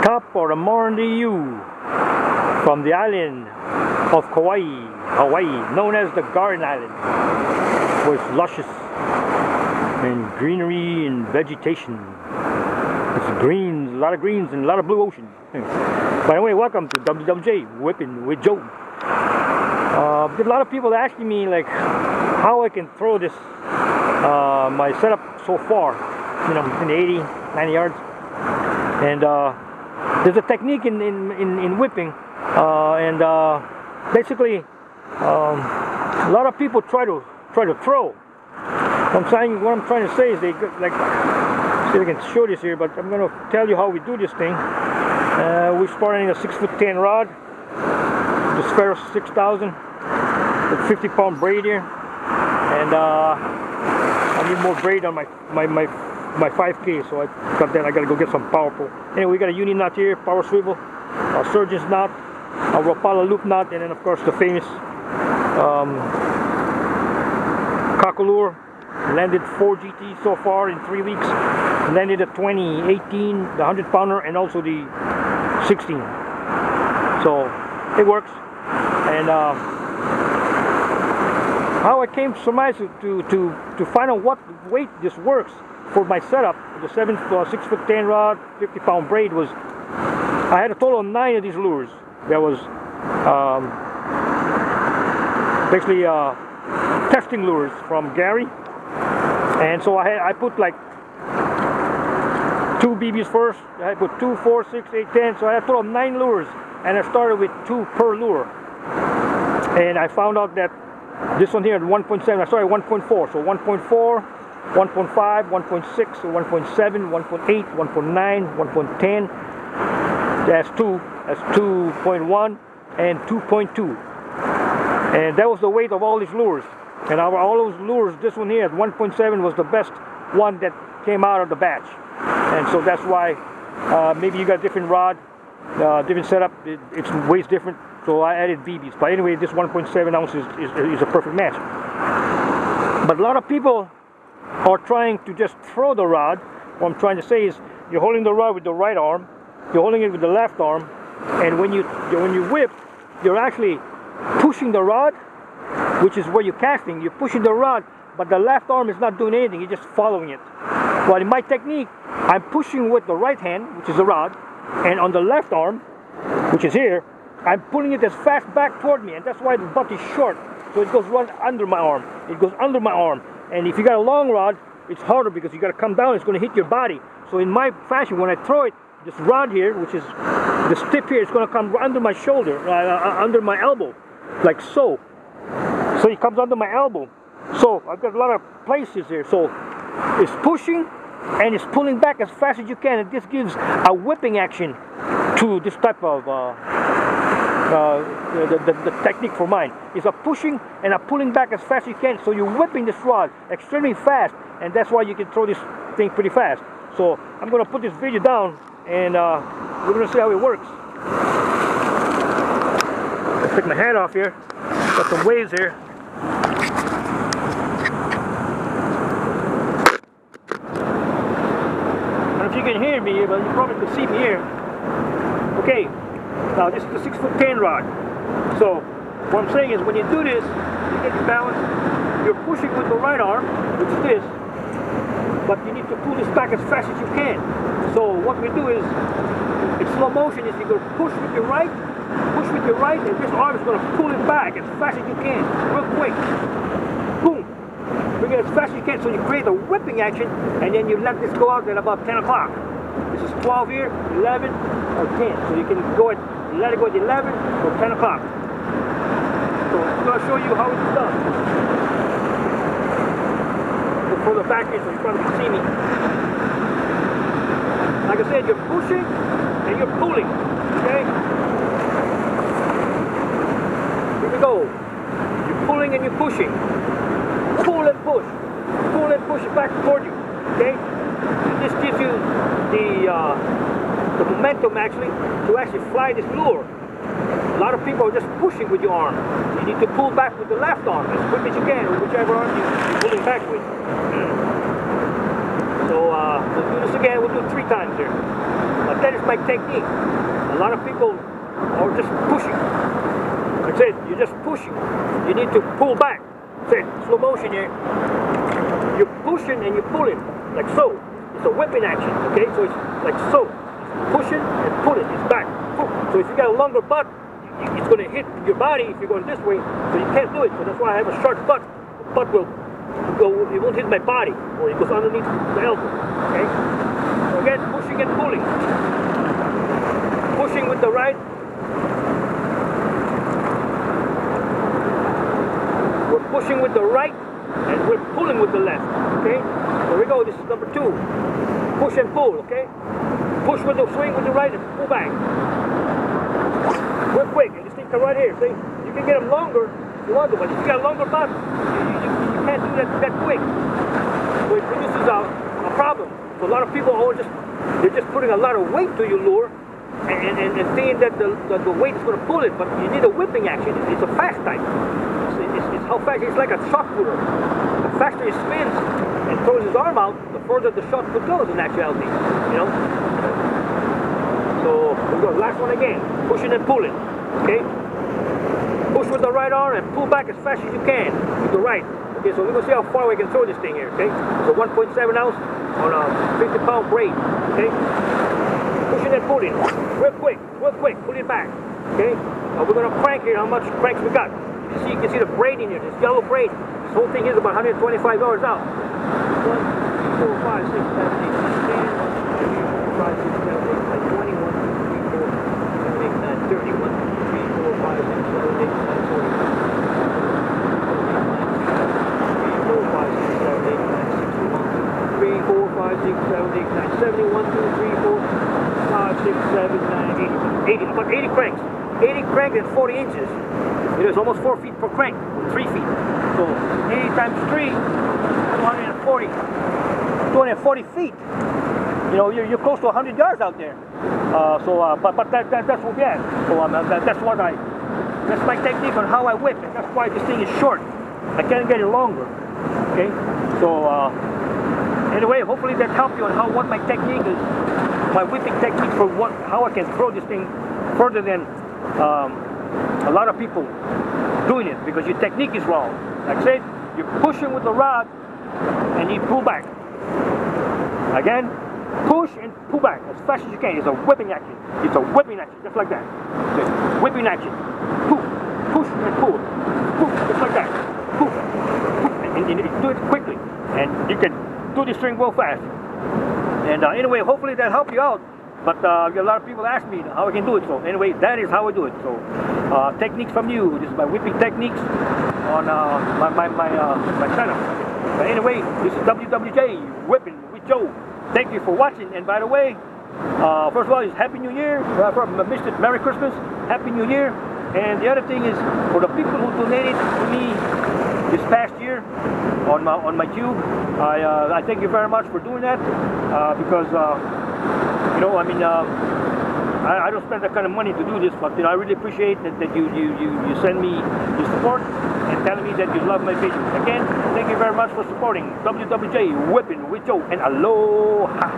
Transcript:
Top of the morning to you from the island of Hawaii, known as the Garden Island, where it's luscious and greenery and vegetation. It's greens, a lot of greens and a lot of blue ocean. By the way, welcome to WWJ Whipping with Joe. There's a lot of people asking me like how I can throw this my setup so far, you know, in 80, 90 yards. And there's a technique in whipping, and basically a lot of people try to throw. What I'm trying to say is they like, see if I can show this here, but I'm going to tell you how we do this thing. We're starting a 6'10" rod, the Spheros 6000, with 50-pound braid here, and I need more braid on my 5K, so I got that. I got to go get some power pull. Anyway, we got a uni knot here, power swivel, a surgeon's knot, a Rapala loop knot, and then of course the famous Paco lure. Landed 4 GT so far in 3 weeks. Landed a 2018, the 100-pounder, and also the 16. So it works. And how I came to surmise to find out what weight this works for my setup, the 6'10" rod, 50-pound braid, was I had a total of 9 of these lures. There was basically testing lures from Gary. And so I put like 2 BBs first. I put 2, 4, 6, 8, 10. So I had a total of 9 lures, and I started with 2 per lure. And I found out that this one here at 1.7. I started at 1.4. So 1.4, 1.5, 1.6, 1.7, 1.8, 1.9, 1.10. That's 2. That's 2.1 and 2.2. And that was the weight of all these lures. And out of all those lures, this one here at 1.7 was the best one that came out of the batch. And so that's why maybe you got a different rod, different setup, it weighs different. So I added BBs. But anyway, this 1.7 ounce is a perfect match. But a lot of people are trying to just throw the rod. What I'm trying to say is you're holding the rod with the right arm, you're holding it with the left arm, and when you whip, you're actually pushing the rod, which is where you're casting. You're pushing the rod, but the left arm is not doing anything, you're just following it. But in my technique, I'm pushing with the right hand, which is the rod, and on the left arm, which is here, I'm pulling it as fast back toward me, and that's why the butt is short. So it goes right under my arm. It goes under my arm. And if you got a long rod, it's harder because you got to come down, it's going to hit your body. So in my fashion, when I throw it, this rod here, which is this tip here, is going to come under my shoulder, under my elbow, like so. So it comes under my elbow. So I've got a lot of places here. So it's pushing and it's pulling back as fast as you can. And this gives a whipping action to this type of the technique for mine. It's a pushing and a pulling back as fast as you can. So you're whipping this rod extremely fast, and that's why you can throw this thing pretty fast. So I'm going to put this video down, and we're going to see how it works. Let's take my hat off here. Got some waves here. I don't know if you can hear me, but you probably can see me here. Okay, now this is the 6'10" rod. So what I'm saying is when you do this, you get your balance, you're pushing with the right arm, which is this, but you need to pull this back as fast as you can. So what we do is, in slow motion, is you go push with your right, and this arm is going to pull it back as fast as you can, real quick. Boom! Bring it as fast as you can, so you create a whipping action, and then you let this go out at about 10 o'clock. This is 12 here, 11, or 10. So you can go at, let it go at 11 or 10 o'clock. So I'm going to show you how it's done. Look further back here so you probably can see me. Like I said, you're pushing and you're pulling, okay? Here we go. You're pulling and you're pushing. Pull and push. Pull and push it back toward you, okay? And this gives you the momentum actually to actually fly this lure. A lot of people are just pushing with your arm. You need to pull back with the left arm as quick as you can, or whichever arm you're pulling back with. So we'll do this again. We'll do it 3 times here. But But that is my technique. A lot of people are just pushing. Like I said, you're just pushing. You need to pull back. Say, slow motion here. You're pushing and you're pulling, like so. It's a whipping action, okay? So it's like so. Pushing and pulling, it's back. So if you got a longer butt, it's going to hit your body if you're going this way, so you can't do it. So that's why I have a short butt. The butt will go, it won't hit my body, or it goes underneath the elbow, okay? So again, pushing and pulling. Pushing with the right. We're pushing with the right, and we're pulling with the left, okay? There we go, this is number 2. Push and pull, okay? Push with the swing with the right and pull back. Real quick, and just think right here, see? You can get them longer if you want to, but if you got a longer butt, you can't do that quick. So it produces a problem. So a lot of people they're just putting a lot of weight to your lure and thinking that the weight is going to pull it, but you need a whipping action. It's a fast type. It's how fast, it's like a shot putter. The faster he spins and throws his arm out, the further the shot put goes in actuality, you know? So, we go, last one again, pushing and pulling, okay? Push with the right arm and pull back as fast as you can with the right. Okay, so we're going to see how far we can throw this thing here, okay? So 1.7 ounce on a 50-pound braid, okay? Pushing and pulling, real quick, pull it back, okay? We're going to crank here, how much cranks we got. You can see the braid in here, this yellow braid. This whole thing is about $125 out. 1, 2, 3, 4, 5, 6, 7, 8, 9, 10, 1, 2, 3, 4, 5, 6, 7, 8, 9, 20, 1, 2, 3, 4, 7, 8, 9, 30, 1, 2, 3, 4, 5, 6, 7, 8, 9, 40, 3, 4, 5, 6, 7, 8, 9, 61, 3, 4, 5, 6, 7, 8, 9, 70, 1, 2, 3, 4, 5, 6, 7, 9, 80, about 80 cranks. 80 crank and 40 inches. It is almost 4 feet per crank, 3 feet. So 80 times 3, 240. 240 feet. You know, you're close to 100 yards out there. But that's what we have. So that's my technique on how I whip, and that's why this thing is short. I can't get it longer. Okay. So anyway, hopefully that helped you on what my technique is, my whipping technique for how I can throw this thing further than a lot of people doing it, because your technique is wrong. Like I said, you're pushing with the rod and you pull back. Again, push and pull back as fast as you can. It's a whipping action. It's a whipping action, just like that. Okay. Whipping action. Push and pull. Push, just like that. Push. And you do it quickly. And you can do this string real fast. And anyway, hopefully that helped you out. But a lot of people ask me how I can do it. So anyway, that is how I do it. So techniques from you. This is my whipping techniques on my channel. But anyway, this is WWJ Whipping with Joe. Thank you for watching. And by the way, first of all, it's Happy New Year. Mr. Merry Christmas, Happy New Year. And the other thing is, for the people who donated to me this past year on my tube, I thank you very much for doing that, because you know, I mean, I don't spend that kind of money to do this, but you know, I really appreciate that you send me your support and telling me that you love my videos. Again, thank you very much for supporting WWJ Whipping with Joe, and aloha.